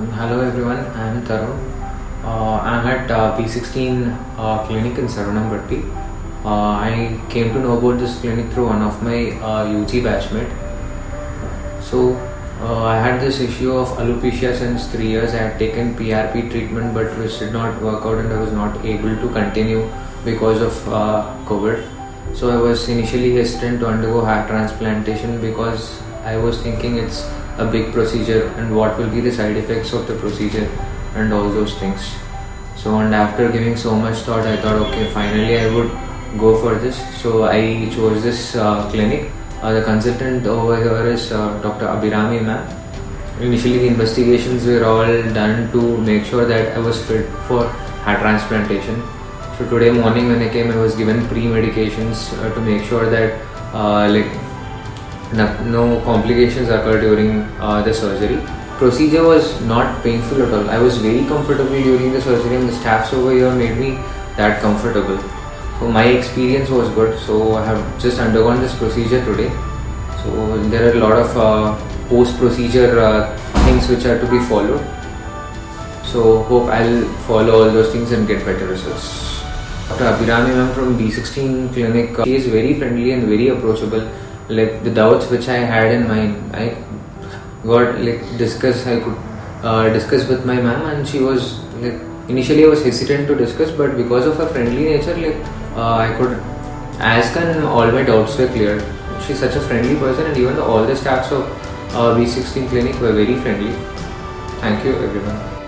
Hello everyone, I am Tarun. I'm at B16 Clinic in Saravanampatty. I came to know about this clinic through one of my UG batchmate. So I had this issue of alopecia since 3 years. I had taken PRP treatment but which did not work out and I was not able to continue because of COVID. So I was initially hesitant to undergo hair transplantation because I was thinking it's a big procedure and what will be the side effects of the procedure and all those things. So and after giving so much thought, I thought okay, finally I would go for this. So I chose this clinic. The consultant over here is Dr. Abirami ma'am. Initially the investigations were all done to make sure that I was fit for hair transplantation. So today morning when I came, I was given pre-medications to make sure that no complications occur during the surgery. Procedure was not painful at all. I was very comfortable during the surgery and the staffs over here made me that comfortable. So my experience was good. So I have just undergone this procedure today. So there are a lot of post-procedure things which are to be followed. So hope I'll follow all those things and get better results. Dr. Abirami ma'am from B16 Clinic, she is very friendly and very approachable. Like the doubts which I had in mind, I could discuss with my ma'am, and she was initially I was hesitant to discuss, but because of her friendly nature, I could ask and all my doubts were cleared. She's such a friendly person, and even all the staffs of B16 Clinic were very friendly. Thank you everyone.